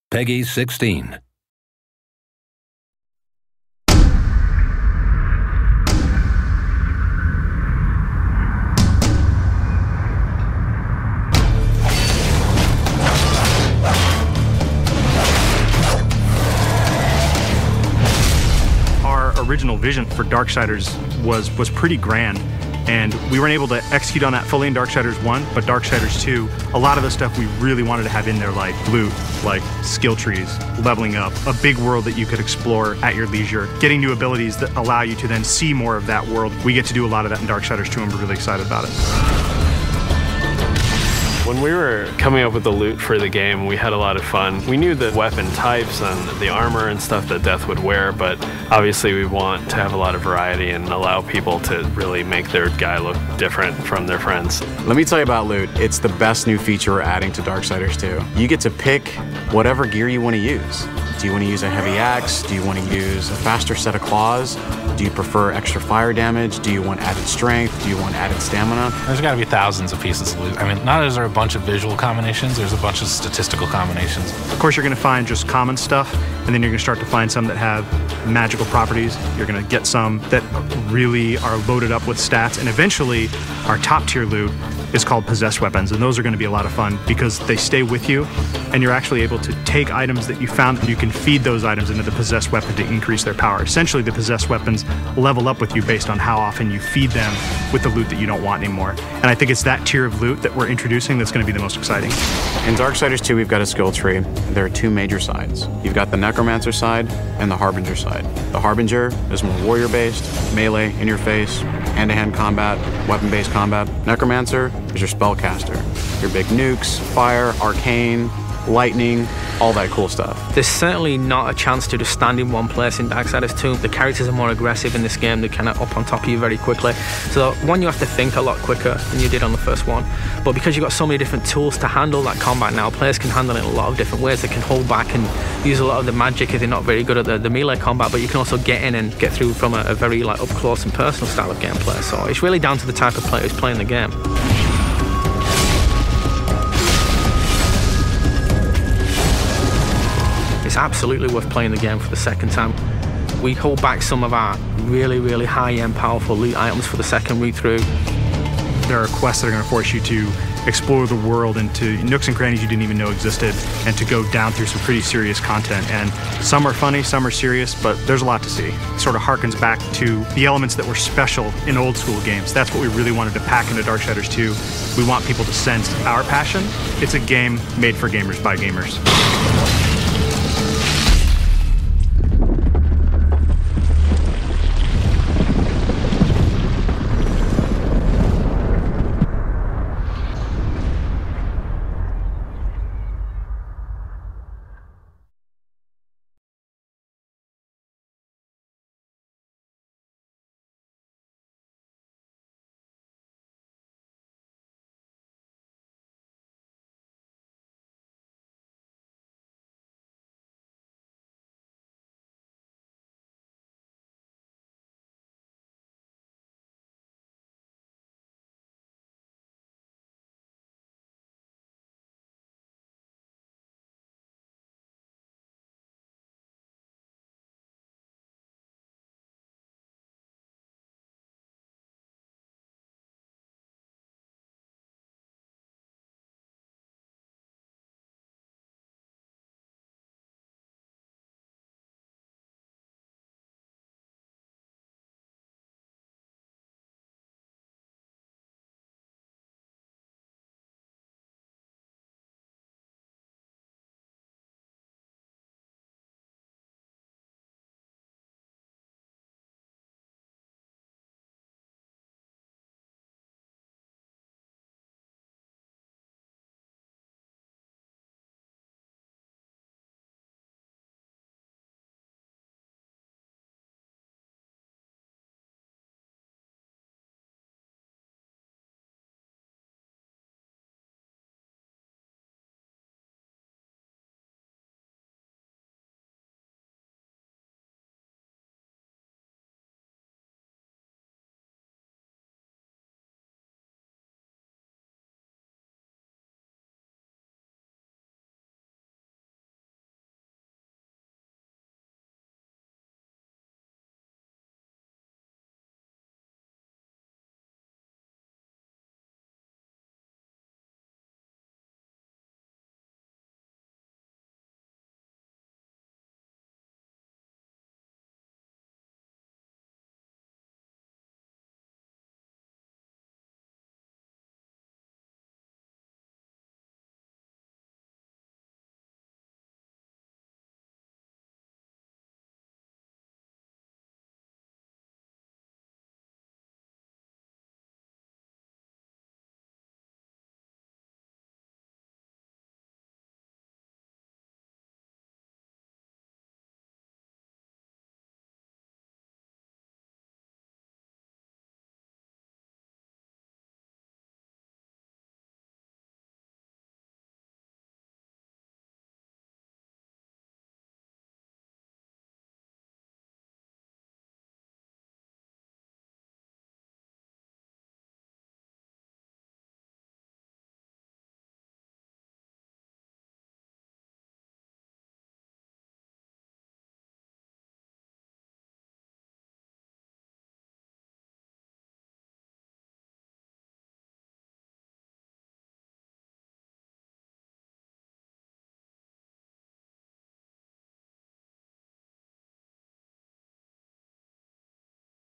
Peggy 16. Our original vision for Darksiders was pretty grand, and we weren't able to execute on that fully in Darksiders 1, but Darksiders 2, a lot of the stuff we really wanted to have in there, like loot, like skill trees, leveling up, a big world that you could explore at your leisure, getting new abilities that allow you to then see more of that world. We get to do a lot of that in Darksiders 2, and we're really excited about it. When we were coming up with the loot for the game, we had a lot of fun. We knew the weapon types and the armor and stuff that Death would wear, but obviously we want to have a lot of variety and allow people to really make their guy look different from their friends. Let me tell you about loot. It's the best new feature we're adding to Darksiders 2. You get to pick whatever gear you want to use. Do you want to use a heavy axe? Do you want to use a faster set of claws? Do you prefer extra fire damage? Do you want added strength? Do you want added stamina? There's got to be thousands of pieces of loot. I mean, not only is there a bunch of visual combinations, there's a bunch of statistical combinations. Of course, you're going to find just common stuff, and then you're going to start to find some that have magical properties. You're going to get some that really are loaded up with stats, and eventually our top tier loot is called possessed weapons, and those are going to be a lot of fun because they stay with you, and you're actually able to take items that you found and you can feed those items into the possessed weapon to increase their power. Essentially, the possessed weapons level up with you based on how often you feed them with the loot that you don't want anymore. And I think it's that tier of loot that we're introducing that's going to be the most exciting. In Darksiders 2, we've got a skill tree. There are two major sides. You've got the Necromancer side and the Harbinger side. The Harbinger is more warrior-based, melee, in-your-face, hand-to-hand combat, weapon-based combat. Necromancer is your spellcaster. Your big nukes, fire, arcane, lightning, all that cool stuff. There's certainly not a chance to just stand in one place in Darksiders 2. The characters are more aggressive in this game. They're kind of up on top of you very quickly. So one, you have to think a lot quicker than you did on the first one. But because you've got so many different tools to handle that combat now, players can handle it in a lot of different ways. They can hold back and use a lot of the magic if they're not very good at the melee combat, but you can also get in and get through from a very up close and personal style of gameplay. So it's really down to the type of player who's playing the game. It's absolutely worth playing the game for the second time. We hold back some of our really high-end powerful loot items for the second read through. There are quests that are going to force you to explore the world into nooks and crannies you didn't even know existed, and to go down through some pretty serious content. And some are funny, some are serious, but there's a lot to see. It sort of harkens back to the elements that were special in old school games. That's what we really wanted to pack into Darksiders 2. We want people to sense our passion. It's a game made for gamers by gamers.